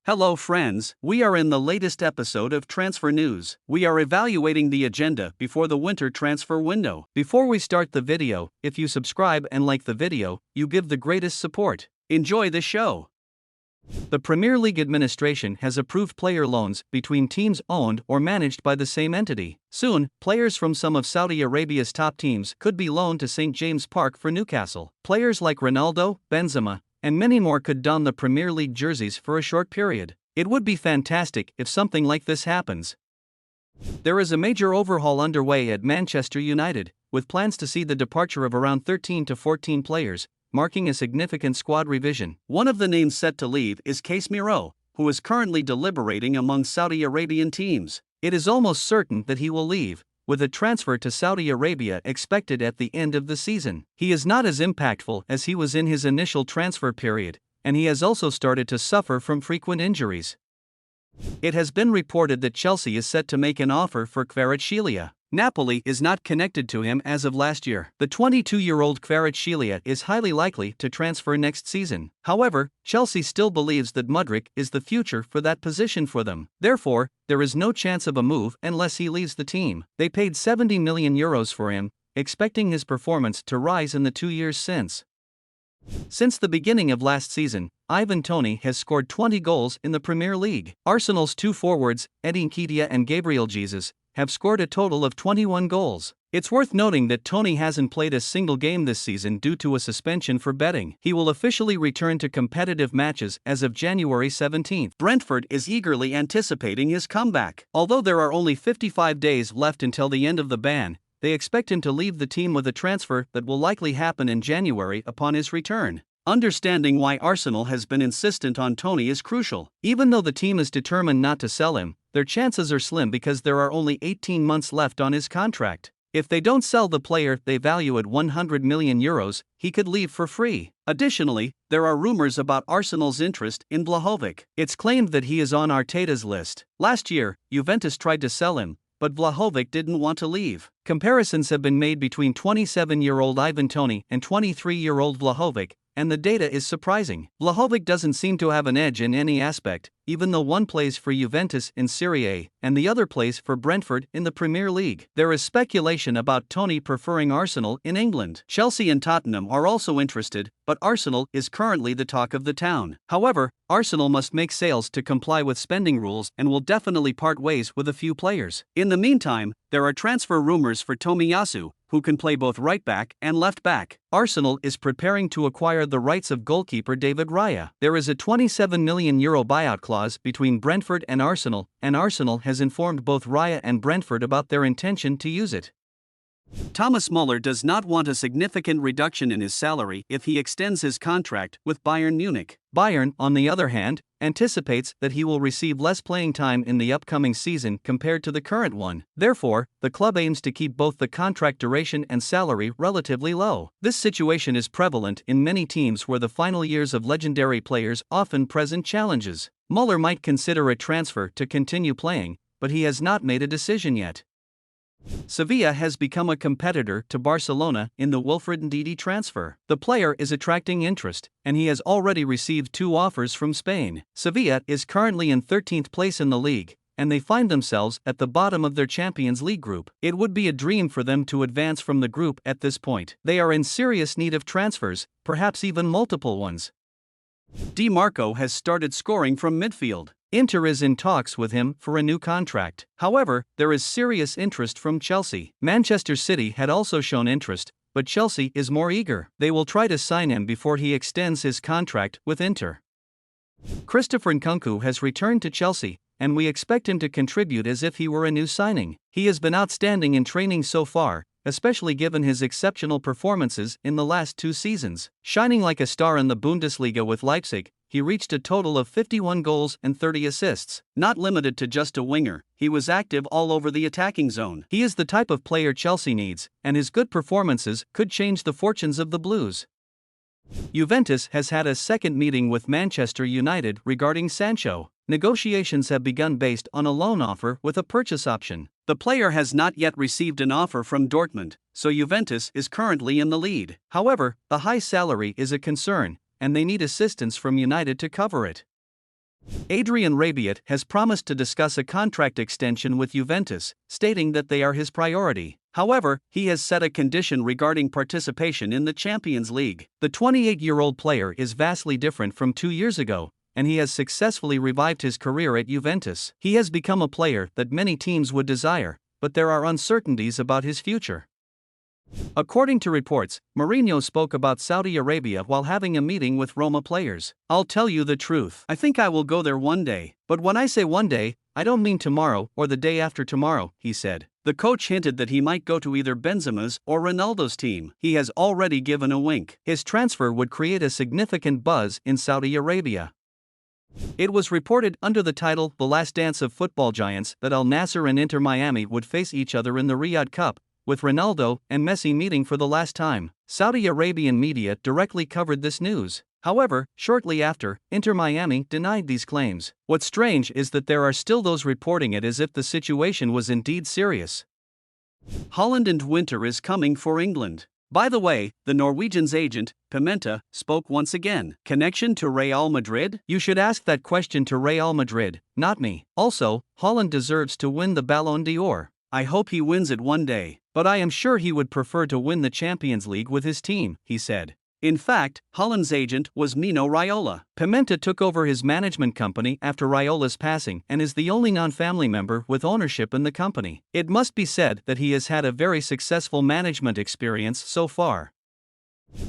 Hello friends, we are in the latest episode of Transfer News. We are evaluating the agenda before the winter transfer window. Before we start the video, if you subscribe and like the video, you give the greatest support. Enjoy the show. The Premier League administration has approved player loans between teams owned or managed by the same entity. Soon, players from some of Saudi Arabia's top teams could be loaned to St. James Park for Newcastle. Players like Ronaldo, Benzema, and many more could don the Premier League jerseys for a short period. It would be fantastic if something like this happens. There is a major overhaul underway at Manchester United, with plans to see the departure of around 13 to 14 players, marking a significant squad revision. One of the names set to leave is Casemiro, who is currently deliberating among Saudi Arabian teams. It is almost certain that he will leave, with a transfer to Saudi Arabia expected at the end of the season. He is not as impactful as he was in his initial transfer period, and he has also started to suffer from frequent injuries. It has been reported that Chelsea is set to make an offer for Kvaratskhelia. Napoli is not connected to him as of last year. The 22-year-old Kvaratskhelia is highly likely to transfer next season. However, Chelsea still believes that Mudryk is the future for that position for them. Therefore, there is no chance of a move unless he leaves the team. They paid €70 million for him, expecting his performance to rise in the 2 years since. Since the beginning of last season, Ivan Toney has scored 20 goals in the Premier League. Arsenal's two forwards, Eddie Nketiah and Gabriel Jesus, have scored a total of 21 goals. It's worth noting that Toney hasn't played a single game this season due to a suspension for betting. He will officially return to competitive matches as of January 17. Brentford is eagerly anticipating his comeback. Although there are only 55 days left until the end of the ban, they expect him to leave the team with a transfer that will likely happen in January upon his return. Understanding why Arsenal has been insistent on Toney is crucial. Even though the team is determined not to sell him, their chances are slim because there are only 18 months left on his contract. If they don't sell the player they value at €100 million, he could leave for free. Additionally, there are rumors about Arsenal's interest in Vlahovic. It's claimed that he is on Arteta's list. Last year, Juventus tried to sell him, but Vlahovic didn't want to leave. Comparisons have been made between 27-year-old Ivan Toney and 23-year-old Vlahovic, and the data is surprising. Vlahovic doesn't seem to have an edge in any aspect, even though one plays for Juventus in Serie A and the other plays for Brentford in the Premier League. There is speculation about Toney preferring Arsenal in England. Chelsea and Tottenham are also interested, but Arsenal is currently the talk of the town. However, Arsenal must make sales to comply with spending rules and will definitely part ways with a few players. In the meantime, there are transfer rumors for Tomiyasu, who can play both right back and left back. Arsenal is preparing to acquire the rights of goalkeeper David Raya. There is a €27 million buyout clause between Brentford and Arsenal has informed both Raya and Brentford about their intention to use it. Thomas Muller does not want a significant reduction in his salary if he extends his contract with Bayern Munich. Bayern, on the other hand, anticipates that he will receive less playing time in the upcoming season compared to the current one. Therefore, the club aims to keep both the contract duration and salary relatively low. This situation is prevalent in many teams where the final years of legendary players often present challenges. Muller might consider a transfer to continue playing, but he has not made a decision yet. Sevilla has become a competitor to Barcelona in the Wilfred Ndidi transfer. The player is attracting interest, and he has already received 2 offers from Spain. Sevilla is currently in 13th place in the league, and they find themselves at the bottom of their Champions League group. It would be a dream for them to advance from the group at this point. They are in serious need of transfers, perhaps even multiple ones. Di Marco has started scoring from midfield. Inter is in talks with him for a new contract. However, there is serious interest from Chelsea. Manchester City had also shown interest, but Chelsea is more eager. They will try to sign him before he extends his contract with Inter. Christopher Nkunku has returned to Chelsea, and we expect him to contribute as if he were a new signing. He has been outstanding in training so far, especially given his exceptional performances in the last 2 seasons. Shining like a star in the Bundesliga with Leipzig, he reached a total of 51 goals and 30 assists. Not limited to just a winger, he was active all over the attacking zone. He is the type of player Chelsea needs, and his good performances could change the fortunes of the Blues. Juventus has had a second meeting with Manchester United regarding Sancho. Negotiations have begun based on a loan offer with a purchase option. The player has not yet received an offer from Dortmund, so Juventus is currently in the lead. However, the high salary is a concern, and they need assistance from United to cover it. Adrien Rabiot has promised to discuss a contract extension with Juventus, stating that they are his priority. However, he has set a condition regarding participation in the Champions League. The 28-year-old player is vastly different from 2 years ago, and he has successfully revived his career at Juventus. He has become a player that many teams would desire, but there are uncertainties about his future. According to reports, Mourinho spoke about Saudi Arabia while having a meeting with Roma players. "I'll tell you the truth. I think I will go there one day. But when I say one day, I don't mean tomorrow or the day after tomorrow," he said. The coach hinted that he might go to either Benzema's or Ronaldo's team. He has already given a wink. His transfer would create a significant buzz in Saudi Arabia. It was reported under the title The Last Dance of Football Giants that Al Nassr and Inter Miami would face each other in the Riyadh Cup, with Ronaldo and Messi meeting for the last time. Saudi Arabian media directly covered this news. However, shortly after, Inter Miami denied these claims. What's strange is that there are still those reporting it as if the situation was indeed serious. Haaland and winter is coming for England. By the way, the Norwegian's agent, Pimenta, spoke once again. Connection to Real Madrid? You should ask that question to Real Madrid, not me. Also, Haaland deserves to win the Ballon d'Or. I hope he wins it one day, but I am sure he would prefer to win the Champions League with his team, he said. In fact, Haaland's agent was Mino Raiola. Pimenta took over his management company after Raiola's passing and is the only non-family member with ownership in the company. It must be said that he has had a very successful management experience so far.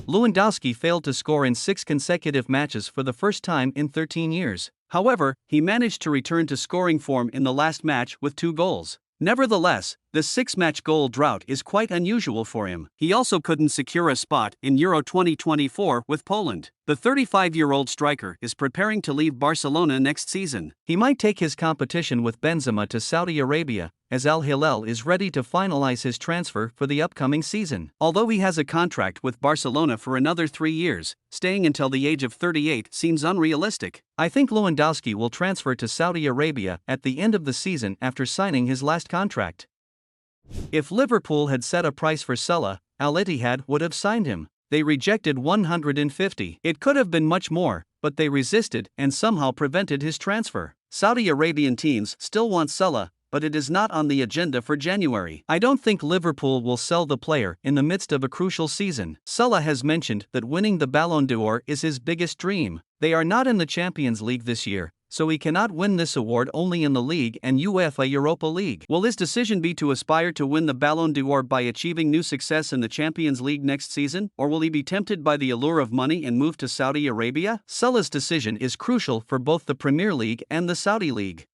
Lewandowski failed to score in 6 consecutive matches for the first time in 13 years. However, he managed to return to scoring form in the last match with 2 goals. Nevertheless, the 6-match goal drought is quite unusual for him. He also couldn't secure a spot in Euro 2024 with Poland. The 35-year-old striker is preparing to leave Barcelona next season. He might take his competition with Benzema to Saudi Arabia, as Al Hilal is ready to finalize his transfer for the upcoming season. Although he has a contract with Barcelona for another 3 years, staying until the age of 38 seems unrealistic. I think Lewandowski will transfer to Saudi Arabia at the end of the season after signing his last contract. If Liverpool had set a price for Salah, Al Ittihad would have signed him. They rejected 150. It could have been much more, but they resisted and somehow prevented his transfer. Saudi Arabian teams still want Salah, but it is not on the agenda for January. I don't think Liverpool will sell the player in the midst of a crucial season. Salah has mentioned that winning the Ballon d'Or is his biggest dream. They are not in the Champions League this year, so he cannot win this award only in the League and UEFA Europa League. Will his decision be to aspire to win the Ballon d'Or by achieving new success in the Champions League next season, or will he be tempted by the allure of money and move to Saudi Arabia? Salah's decision is crucial for both the Premier League and the Saudi League.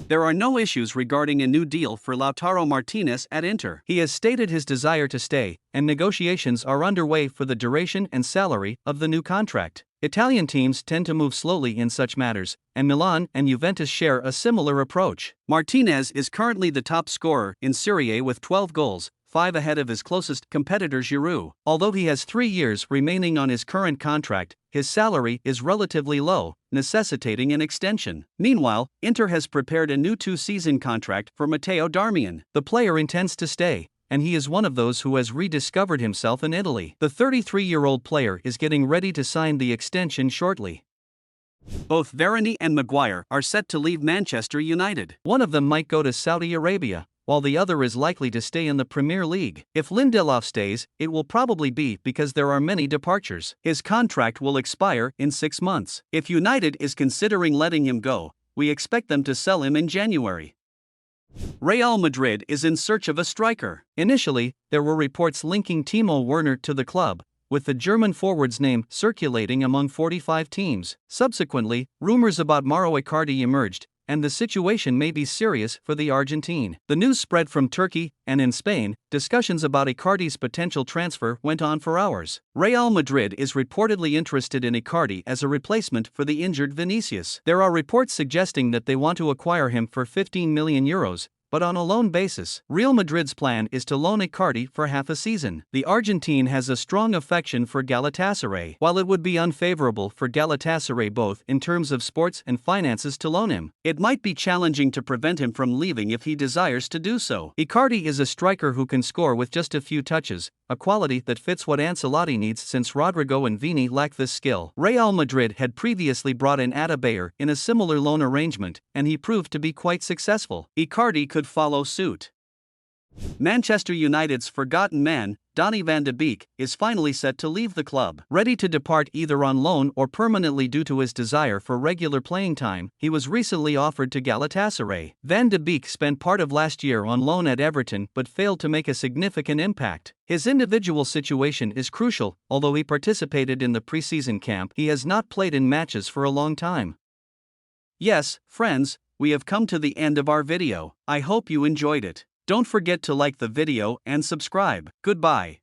There are no issues regarding a new deal for Lautaro Martinez at Inter. He has stated his desire to stay, and negotiations are underway for the duration and salary of the new contract. Italian teams tend to move slowly in such matters, and Milan and Juventus share a similar approach. Martinez is currently the top scorer in Serie A with 12 goals, 5 ahead of his closest competitor Giroud. Although he has 3 years remaining on his current contract, his salary is relatively low, necessitating an extension. Meanwhile, Inter has prepared a new 2-season contract for Matteo Darmian. The player intends to stay, and he is one of those who has rediscovered himself in Italy. The 33-year-old player is getting ready to sign the extension shortly. Both Varane and Maguire are set to leave Manchester United. One of them might go to Saudi Arabia, while the other is likely to stay in the Premier League. If Lindelof stays, it will probably be because there are many departures. His contract will expire in 6 months. If United is considering letting him go, we expect them to sell him in January. Real Madrid is in search of a striker. Initially, there were reports linking Timo Werner to the club, with the German forward's name circulating among 45 teams. Subsequently, rumors about Mauro Icardi emerged, and the situation may be serious for the Argentine. The news spread from Turkey, and in Spain, discussions about Icardi's potential transfer went on for hours. Real Madrid is reportedly interested in Icardi as a replacement for the injured Vinicius. There are reports suggesting that they want to acquire him for €15 million, but on a loan basis. Real Madrid's plan is to loan Icardi for half a season. The Argentine has a strong affection for Galatasaray. While it would be unfavorable for Galatasaray both in terms of sports and finances to loan him, it might be challenging to prevent him from leaving if he desires to do so. Icardi is a striker who can score with just a few touches, a quality that fits what Ancelotti needs since Rodrigo and Vini lack this skill. Real Madrid had previously brought in Adebayor in a similar loan arrangement, and he proved to be quite successful. Icardi could follow suit. Manchester United's forgotten man, Donny van de Beek, is finally set to leave the club. Ready to depart either on loan or permanently due to his desire for regular playing time, he was recently offered to Galatasaray. Van de Beek spent part of last year on loan at Everton but failed to make a significant impact. His individual situation is crucial. Although he participated in the preseason camp, he has not played in matches for a long time. Yes, friends, we have come to the end of our video. I hope you enjoyed it. Don't forget to like the video and subscribe. Goodbye.